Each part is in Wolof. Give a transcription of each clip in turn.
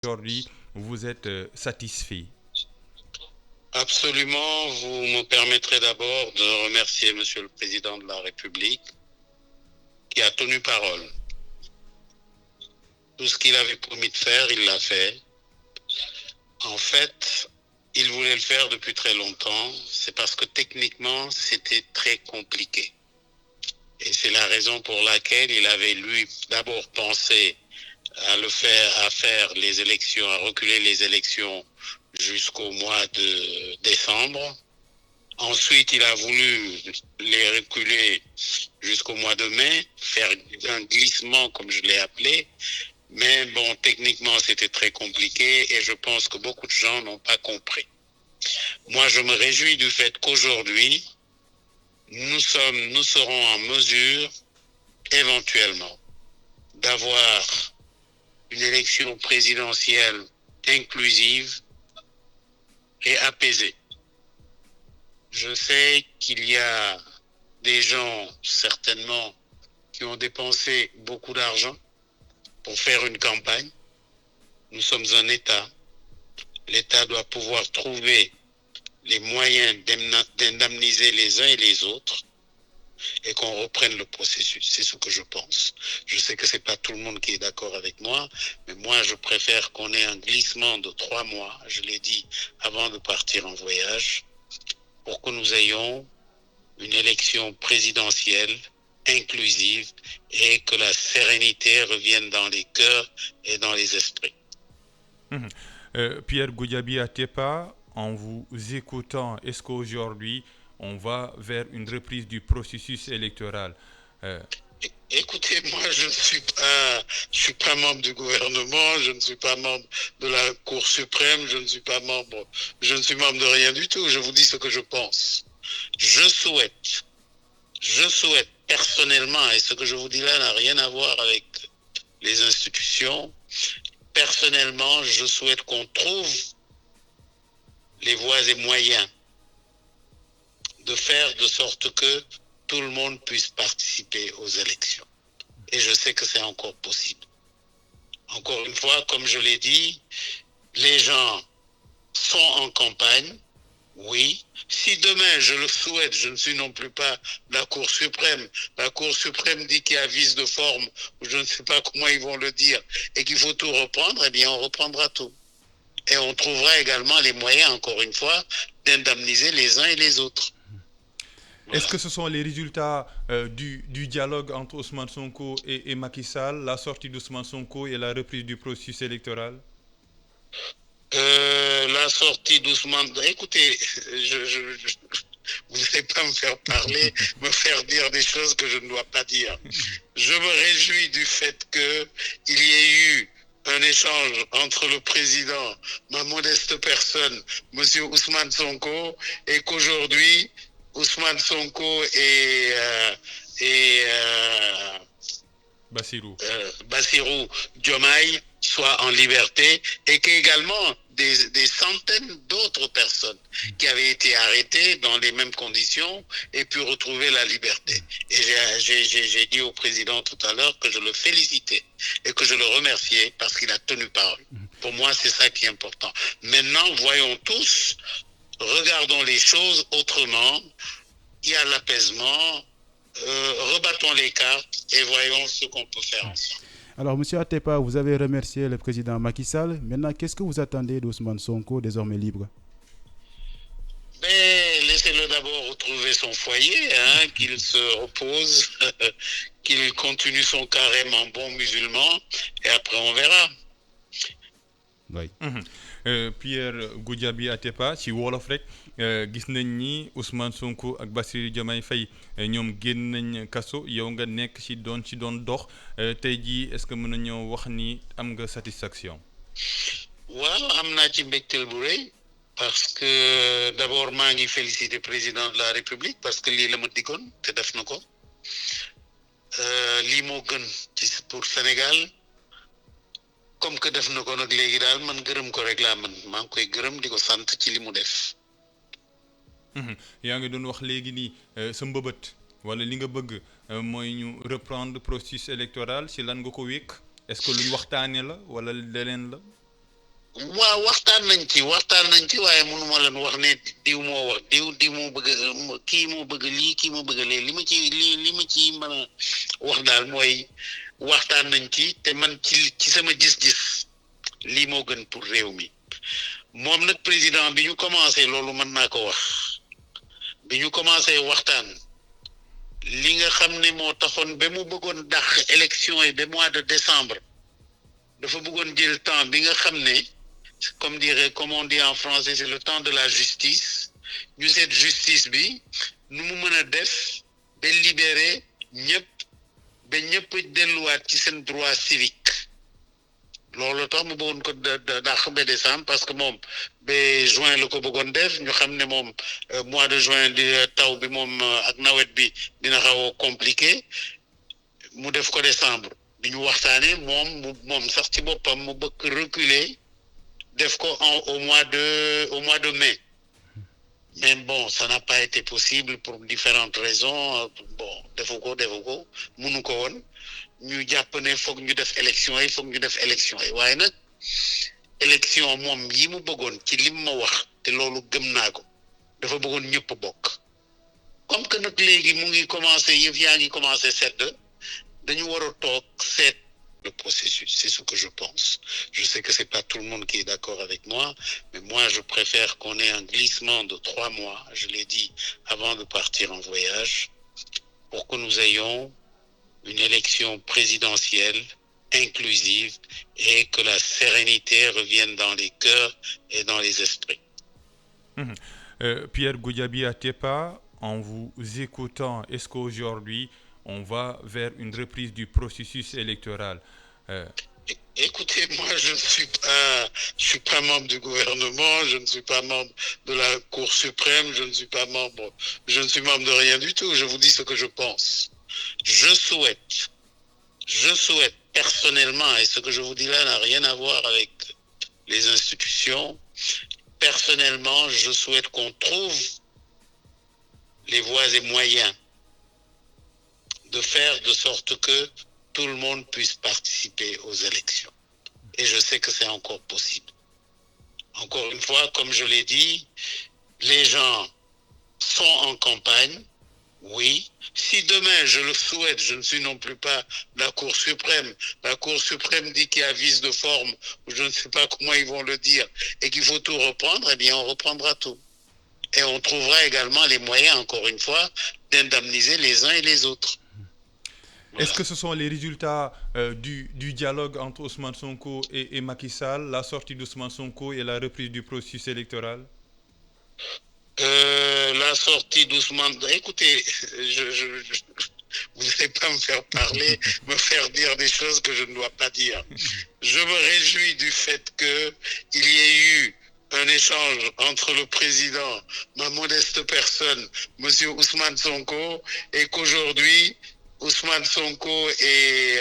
aujourd'hui, vous êtes satisfait? Absolument, vous me permettrez d'abord de remercier Monsieur le Président de la République qui a tenu parole. Tout ce qu'il avait promis de faire, il l'a fait. En fait, il voulait le faire depuis très longtemps. C'est parce que techniquement, c'était très compliqué. Et c'est la raison pour laquelle il avait, lui, d'abord pensé à faire les élections, à reculer les élections jusqu'au mois de décembre. Ensuite, il a voulu les reculer jusqu'au mois de mai, faire un glissement, comme je l'ai appelé. Mais bon, techniquement, c'était très compliqué et je pense que beaucoup de gens n'ont pas compris. Moi, je me réjouis du fait qu'aujourd'hui, nous serons en mesure, éventuellement, d'avoir une élection présidentielle inclusive et apaisée. Je sais qu'il y a des gens, certainement, qui ont dépensé beaucoup d'argent pour faire une campagne. Nous sommes un État. L'État doit pouvoir trouver les moyens d'indemniser les uns et les autres et qu'on reprenne le processus. C'est ce que je pense. Je sais que ce n'est pas tout le monde qui est d'accord avec moi, mais moi, je préfère qu'on ait un glissement de 3 mois, je l'ai dit avant de partir en voyage, pour que nous ayons une élection présidentielle inclusive et que la sérénité revienne dans les cœurs et dans les esprits. Mhm. Pierre Goudiaby Atepa, en vous écoutant, est-ce qu'aujourd'hui on va vers une reprise du processus électoral? Euh, Écoutez, moi, je suis pas membre du gouvernement, je ne suis pas membre de la Cour suprême, je ne suis membre de rien du tout. Je vous dis ce que je pense. Je souhaite, je souhaite personnellement, et ce que je vous dis là n'a rien à voir avec les institutions. Personnellement, je souhaite qu'on trouve les voies et moyens de faire de sorte que tout le monde puisse participer aux élections. Et je sais que c'est encore possible. Encore une fois, comme je l'ai dit, les gens sont en campagne, oui. Si demain, je le souhaite, je ne suis non plus pas la Cour suprême. La Cour suprême dit qu'il y a vice de forme, ou je ne sais pas comment ils vont le dire, et qu'il faut tout reprendre, eh bien, on reprendra tout. Et on trouvera également les moyens, encore une fois, d'indemniser les uns et les autres. Est-ce Voilà. que ce sont les résultats du dialogue entre Ousmane Sonko et Macky Sall, la sortie d'Ousmane Sonko et la reprise du processus électoral? La sortie doucement. Écoutez, vous n'allez pas me faire parler, me faire dire des choses que je ne dois pas dire. Je me réjouis du fait qu'il y ait eu un échange entre le président, ma modeste personne, Monsieur Ousmane Sonko, et qu'aujourd'hui, Ousmane Sonko et Bassirou. Bassirou Diomaye soit en liberté et qu'également des centaines d'autres personnes qui avaient été arrêtées dans les mêmes conditions aient pu retrouver la liberté. Et j'ai dit au président tout à l'heure que je le félicitais et que je le remerciais parce qu'il a tenu parole. Pour moi, c'est ça qui est important. Maintenant, voyons tous, regardons les choses autrement. Il y a l'apaisement, rebattons les cartes et voyons ce qu'on peut faire ensemble. Alors, Monsieur Atepa, vous avez remercié le président Macky Sall. Maintenant, qu'est-ce que vous attendez d'Ousmane Sonko, désormais libre? Mais laissez-le d'abord retrouver son foyer, hein, qu'il se repose, qu'il continue son carême en bon musulman, et après on verra. Oui. Pierre Goudiaby Atepa ci wolof rek gis nañ ni Ousmane Sonko ak Bassirou Diomaye Faye ñoom génn nañ kaso yow nga nekk ci doon dox tey jii est-ce que mën nañoo wax ni am nga satisfaction? waaw am naa ci mbégteel bu rëy parce que d'abord maa ngi féliciter président de la République parce que lii la ma diggoon te def na ko lii moo gën ci pour Sénégal comme que def na ko nag léegi daal man gërëm ko rek laa man maa ngi koy gërëm di ko sant ci li mu def. yaa ngi doon wax léegi nii sa mbëbët wala li nga bëgg mooy ñu reprendre processus électoral ci lan nga ko wékk est-ce que luñ waxtaanee la wala leneen la? waaw waxtaan nañ ci waaye mënuma leen wax ne diw moo wax diw moo bëgg kii moo bëgg lii kii moo bëgg lee li ma ci mën a wax daal mooy waxtaan nañ ci te man ci sama gis-gis lii moo gën pour réew mi moom nag président bi ñu commencé loolu mën naa ko wax bi ñu commencé waxtaan li nga xam ne moo taxoon ba mu bëggoon dàq élection yi ba mois de décembre dafa bëggoon jël temps bi nga xam ne comme on dit en français c'est le temps de la justice ñu seet justice bi nu mu mën a def ba libérer ñëpp delluwaat ci seen droit civique loolu tax mu bëggoon ko dàq ba décembre parce que moom ba juin la ko bëggoon def ñu xam ne moom mois de juin di taw bi moom ak nawet bi dina xaw a compliqué mu def ko décembre bi ñu waxtaanee moom sax ci boppam mu bëgg reculer def ko au mois de mai mais bon ça n'a pas été possible pour différentes raisons bon defu ko mënu ko woon ñu jàpp ne foog ñu def élection yi waaye nag élection moom yi mu bëggoon ci lim ma wax te loolu gëm naa ko dafa bëggoon ñëpp bokk comme que nag léegi mu ngi commencé yëf yaa ngi commencé sedd dañu war a toog seet le processus, c'est ce que je pense. Je sais que c'est pas tout le monde qui est d'accord avec moi, mais moi je préfère qu'on ait un glissement de 3 mois, je l'ai dit avant de partir en voyage, pour que nous ayons une élection présidentielle inclusive et que la sérénité revienne dans les cœurs et dans les esprits. Pierre Goudiaby Atepa, en vous écoutant, est-ce qu'aujourd'hui on va vers une reprise du processus électoral? Écoutez, moi je suis pas membre du gouvernement, je ne suis pas membre de la Cour suprême, je ne suis membre de rien du tout. Je vous dis ce que je pense. Je souhaite personnellement, et ce que je vous dis là n'a rien à voir avec les institutions, personnellement, je souhaite qu'on trouve les voies et moyens de faire de sorte que tout le monde puisse participer aux élections. Et je sais que c'est encore possible. Encore une fois, comme je l'ai dit, les gens sont en campagne, oui. Si demain, je le souhaite, je ne suis non plus pas la Cour suprême. La Cour suprême dit qu'il y a vice de forme, ou je ne sais pas comment ils vont le dire, et qu'il faut tout reprendre, eh bien on reprendra tout. Et on trouvera également les moyens, encore une fois, d'indemniser les uns et les autres. Voilà. Est-ce que ce sont les résultats du dialogue entre Ousmane Sonko et Macky Sall, la sortie d'Ousmane Sonko et la reprise du processus électoral? La sortie d'Ousmane... Écoutez, vous n'allez pas me faire parler, me faire dire des choses que je ne dois pas dire. Je me réjouis du fait qu'il y ait eu un échange entre le président, ma modeste personne, monsieur Ousmane Sonko, et qu'aujourd'hui, Ousmane Sonko et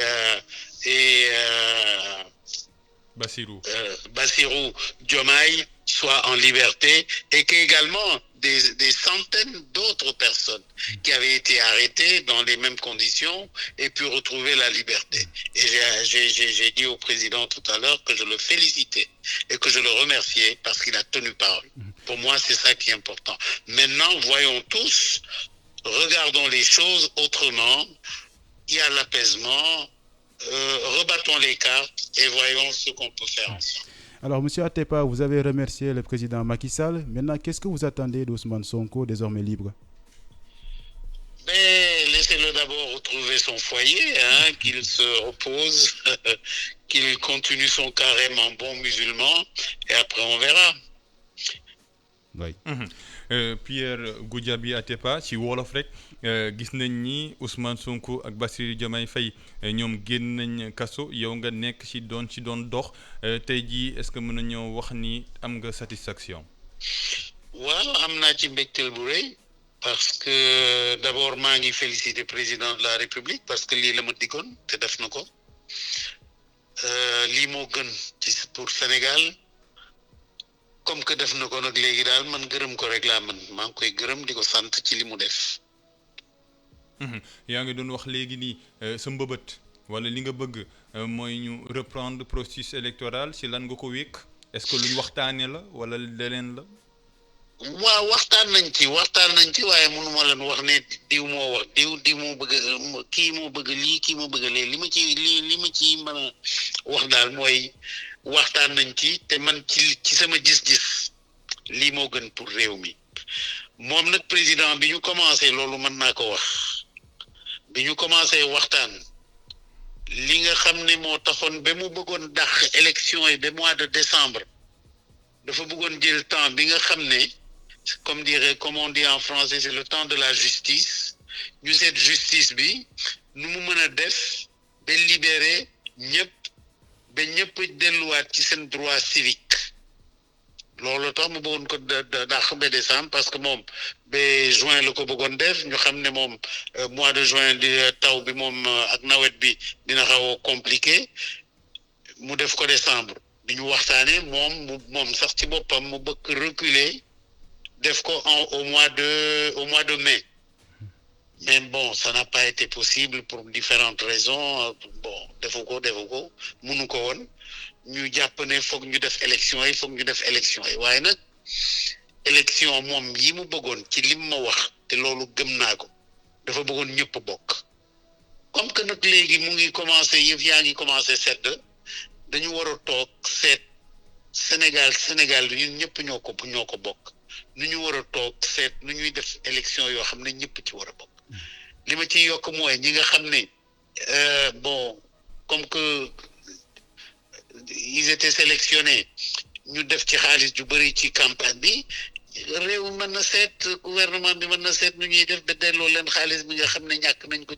Bassirou Diomaye soient en liberté et qu'également des centaines d'autres personnes qui avaient été arrêtées dans les mêmes conditions aient pu retrouver la liberté. Et j'ai dit au président tout à l'heure que je le félicitais et que je le remerciais parce qu'il a tenu parole. Pour moi, c'est ça qui est important. Maintenant, voyons tous, regardons les choses autrement. Il y a l'apaisement. Rebattons les cartes et voyons ce qu'on peut faire ensemble. Alors, M. Atepa, vous avez remercié le président Macky Sall. Maintenant, qu'est-ce que vous attendez d'Ousmane Sonko, désormais libre? Laissez-le d'abord retrouver son foyer, qu'il se repose, qu'il continue son carême en bon musulman, et après on verra. Oui. Pierre Goudiaby Atepa ci wolof rek gis nañ ni Ousmane Sonko ak Bassirou Diomaye Faye ñoom génn nañ kaso yow nga nekk ci doon dox tey jii est-ce que mën nañoo wax ni am nga satisfaction? waaw am naa ci mbégteel bu rëy parce que d'abord maa ngi féliciter président de la République parce que lii la ma diggoon te def na ko lii moo gën ci pour Sénégal. Comme que def na ko nag léegi daal man gërëm ko rek laa man maa ngi koy gërëm di ko sant ci li mu def. yaa ngi doon wax léegi nii sa mbëbët wala li nga bëgg mooy ñu reprendre processus électoral ci lan nga ko wékk? est-ce que lu ñu waxtaanee la wala leneen la. waaw waxtaan nañ ci waaye mënuma leen wax ne diw moo wax diw moo bëgg kii moo bëgg lii kii moo bëgg lee li ma ci mën a wax daal mooy waxtaan nañ ci te man ci sama gis-gis lii moo gën pour réew mi moom nag président bi ñu commencé loolu mën naa ko wax bi ñu commencé waxtaan li nga xam ne moo taxoon ba mu bëggoon dàq élection yi ba mois de décembre dafa bëggoon jël temps bi nga xam ne comme on dit en français c'est le temps de la justice ñu seet justice bi nu mu mën a def ba libérer ñëpp delluwaat ci seen droit civique loolu tax mu bëggoon ko dàq ba décembre parce que moom ba juin la ko bëggoon def ñu xam ne moom mois de juin di taw bi moom ak nawet bi dina xaw a compliqué mu def ko décembre bi ñu waxtaanee moom sax ci boppam mu bëgg reculer def ko au mois de mai mais bon ça n'a pas été possible pour différentes raisons bon defu ko mënu ko woon ñu jàpp ne foog ñu def élection yi waaye nag élection moom yi mu bëggoon ci lim ma wax te loolu gëm naa ko dafa bëggoon ñëpp bokk comme que nag léegi mu ngi commencé yëf yaa ngi commencé sedd dañu war a toog seet Sénégal bi ñun ñëpp ñoo ko bokk nu ñu war a toog seet nu ñuy def élection yoo xam ne ñëpp ci war a bokk li ma ciy yokk mooy ñi nga xam ne bon comme que ils étaient sélectionnés ñu def ci xaalis ju bëri ci campagne bi réew mën na seet gouvernement bi mën na seet nu ñuy def ba delloo leen xaalis bi nga xam ne ñàkk nañ ko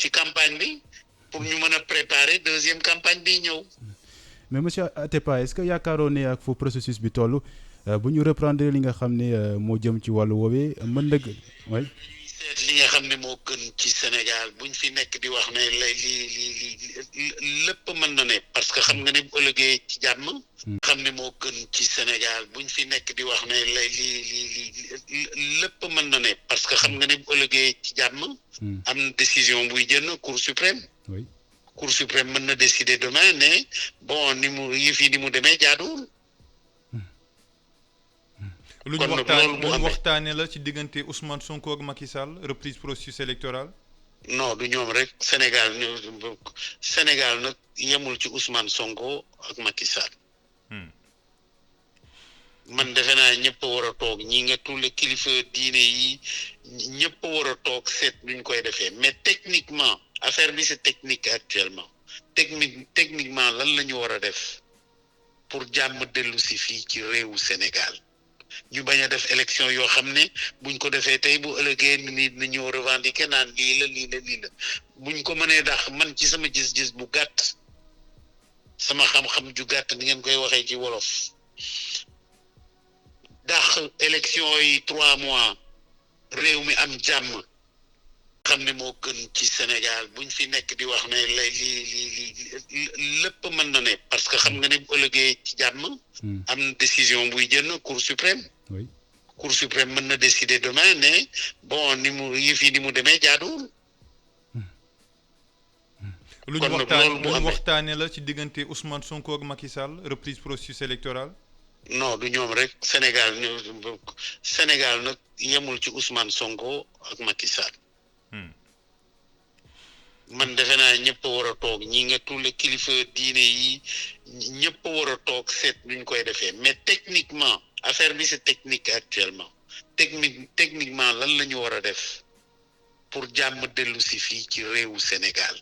ci campagne bi pour ñu mën a préparer deuxième campagne bi ñëw. mais monsieur Atepa est-ce que yaakaaroon ne ak fu processus bi toll bu ñu reprendre li nga xam ne moo jëm ci wàllu woowee mën na way seet li nga xam ne moo gën ci Sénégal buñ fi nekk di wax ne li lépp mën na ne parce que xam nga ne bu ëllëgee ci jàmm xam ne moo gën ci Sénégal buñ fi nekk di wax ne li lépp mën na ne parce que xam nga ne bu ëllëgee ci jàmm am na décision buy jënd Cour suprême Cour suprême mën na décider demain ne bon ni mu demee jaaduwul lu ñu waxtaanee la ci diggante Ousmane Sonko ak Macky Sall reprise processus électoral. non du ñoom rek Sénégal nag yemul ci Ousmane Sonko ak Macky Sall. man defe naa ñëpp a war a toog ñi nga tulle kilifa diine yi ñëpp a war a toog seet nuñ koy defee mais techniquement affaire bi c'est technique actuellement techniquement lan la ñu war a def pour jàmm dellu si fii ci réewu Sénégal. ñu bañ a def élection yoo xam ne buñ ko defee tey bu ëllëgee nit ñi ñëw revendiquer naan lii la buñ ko mënee dax man ci sama gis-gis bu gàtt sama xam-xam ju gàtt ni ngeen koy waxee ci wolof dax élection yi 3 mois réew mi am jàmm xam ne moo gën ci Sénégal buñ fi nekk di wax ne li lépp mën na ne parce que xam nga ne bu ëllëgee ci jàmm am na décision buy jënd Cour suprême Cour suprême mën na décider demain ne bon ni mu demee jaaduwul lu ñu waxtaanee la ci diggante Ousmane Sonko ak Macky Sall reprise processus électoral. non du ñoom rek Sénégal nag yemul ci Ousmane Sonko ak Macky Sall. man defe naa ñëpp a war a toog ñi nga tulle kilifa diine yi ñëpp a war a toog seet nuñ koy defee mais techniquement affaire bi c'est technique actuellement techniquement lan la ñu war a def pour jàmm dellu si fii ci réewu Sénégal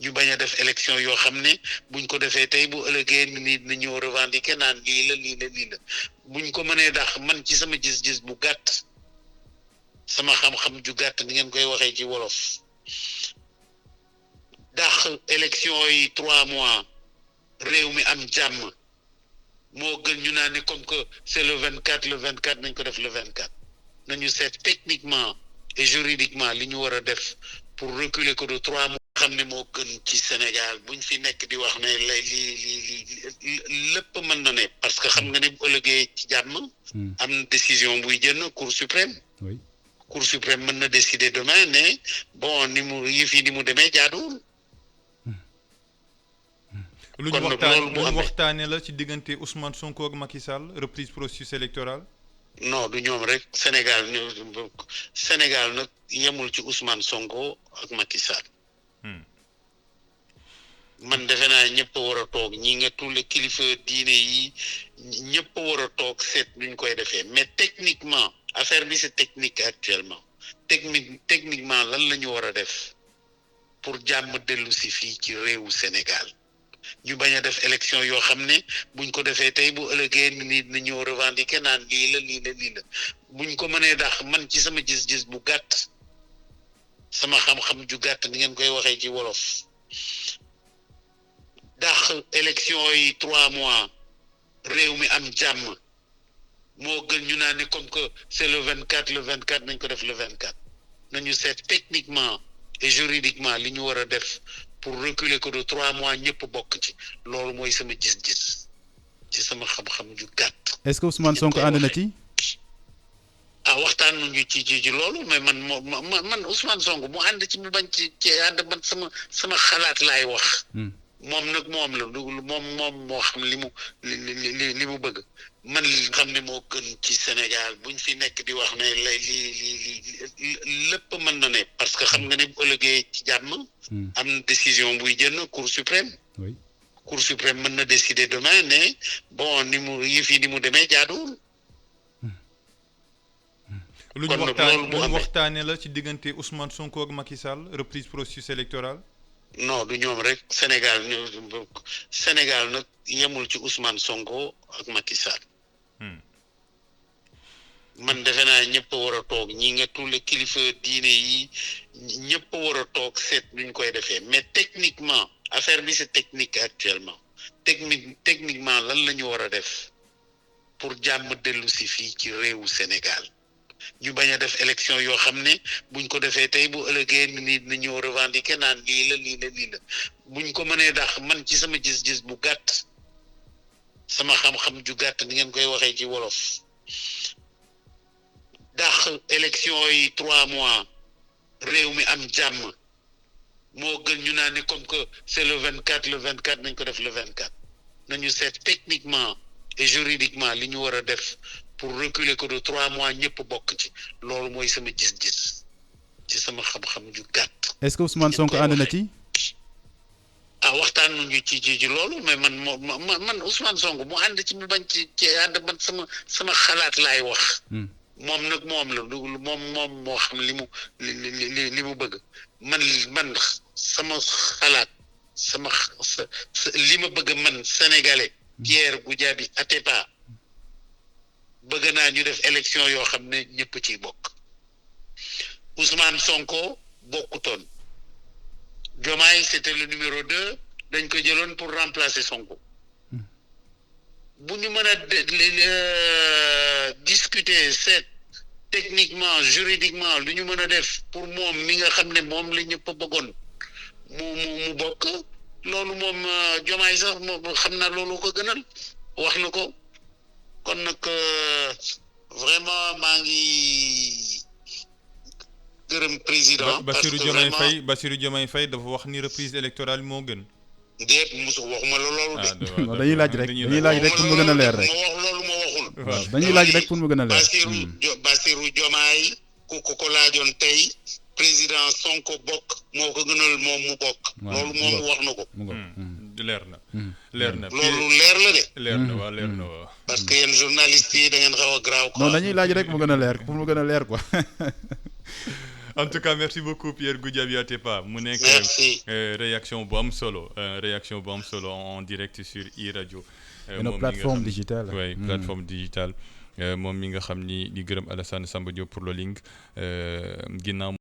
ñu bañ a def élection yoo xam ne buñ ko defee tey bu ëllëgee nit ñi ñëw revendiquer naan lii la buñ ko mënee dax man ci sama gis-gis bu gàtt sama xam-xam ju gàtt ni ngeen koy waxee ci wolof dax élection yi 3 mois réew mi am jàmm moo gën ñu naan ni comme que c'est le 24 nañ ko def le 24 nañu seet techniquement et juridiquement li ñu war a def pour reculer ko de 3 mois xam ne moo gën ci Sénégal buñ fi nekk di wax ne li lépp mën na ne parce que xam nga ne bu ëllëgee ci jàmm am na décision buy jënd Cour suprême Cour suprême mën na décider demain ne bon ni mu demee jaaduwul lu kon ñu nag loolu bu amee waxtaanee la ci diggante Ousmane Sonko ak Macky Sall reprise processus électoral. non du ñoom rek Sénégal nag yemul ci Ousmane Sonko ak Macky Sall. man defe naa ñëpp a war a toog ñi nga tulle kilifa diine yi ñëpp a war a toog seet nuñ koy defee mais techniquement affaire bi c'est technique actuellement techniquement lan la ñu war a def pour jàmm dellu si fii ci réewu Sénégal ñu bañ a def élection yoo xam ne buñ ko defee tey bu ëllëgee nit na ñëw revendiquer naan lii la buñ ko mënee dax man ci sama gis-gis bu gàtt sama xam-xam ju gàtt ni ngeen koy waxee ci wolof dax élection yi 3 mois réew mi am jàmm moo gën ñu naan ni comme que c'est le 24 nañ ko def le 24 nañu seet techniquement et juridiquement li ñu war a def pour reculer ko de 3 mois ñëpp bokk ci loolu mooy sama gis-gis ci sama xam-xam ju gàtt. est-ce que Ousmane Sonko ànd na ci. waxtaan nañu ci loolu mais man Ousmane Sonko mu ànd ci mu bañ ci ànd man sama xalaat laay wax. moom nag moom la moom moo xam li mu bëgg man li xam ne moo gën ci Sénégal buñ fi nekk di wax ne lii lépp mën na ne parce que xam nga ne bu ëllëgee ci jàmm. am na décision buy jënd Cour suprême. oui Cour suprême mën na décider demain ne bon ni mu demee jaaduwul. lu ñu waxtaanee la ci diggante Ousmane Sonko ak Macky Sall reprise processus électoral. non du ñoom rek Sénégal nag yemul ci Ousmane Sonko ak Macky Sall. man defe naa ñëpp a war a toog ñi nga tulle kilifa diine yi ñëpp a war a toog seet nuñ koy defee mais techniquement affaire bi c'est technique actuellement techniquement lan la ñu war a def pour jàmm dellu si fii ci réewu Sénégal ñu bañ a def élection yoo xam ne buñ ko defee tey bu ëllëgee nit na ñëw revendiquer naan lii la buñ ko mënee dax man ci sama gis-gis bu gàtt sama xam-xam ju gàtt ni ngeen koy waxee ci wolof dax élection yi 3 mois réew mi am jàmm moo gën ñu naan ni comme que c'est le 24 nañ ko def le 24 nañu seet techniquement et juridiquement li ñu war a def pour reculer ko de 3 mois ñëpp bokk ci loolu mooy sama gis-gis ci sama xam-xam ju gàtt. est-ce que Ousmane Sonko ànd na ci. waxtaan nañu ci loolu mais man Ousmane Sonko mu ànd ci mu bañ ci ànd man sama xalaat laay wax. moom nag moom la moom moo xam li mu bëgg man sama xalaat li ma bëgg man sénégalais Pierre Goudiaby Atepa bëgg naa ñu def élection yoo xam ne ñëpp ciy bokk Ousmane Sonko bokkutoon Diomaye c'était le numéro 2 dañ ko jëloon pour remplacer Sonko bu ñu mën a discuter seet techniquement juridiquement lu ñu mën a def pour moom mi nga xam ne moom la ñëpp a bëggoon mu bokk loolu moom Diomaye sax moom xam naa loolu ko gënal wax na ko kon nag vraiment maa ngi gërëm président. Bassirou Diomaye Faye dafa wax ni reprise électorale moo gën. déet mosu waxuma loolu de. dañuy laaj rek pour mu gën a leer rek. ma wax loolu ma waxul. waaw dañuy laaj rek pour mu gën a leer. Bassirou Diomaye ku ko laajoon tey président Sonko bokk moo ko gënal moom mu bokk. loolu moom wax na ko. leer na. loolu leer la de. leer na waaw. parce que yéen journalistes yi da ngeen xaw a graaw. non dañuy laaj rek mu gën a leer pour mu gën a leer quoi. en tout cas merci beaucoup Pierre Goudiaby Atepa mu nekk réaction bu am solo en direct sur iRadio. une plateforme digitale. oui plateforme digitale moom mi nga xam ni di gërëm Alassane Samba Diop pour le link ginnaaw.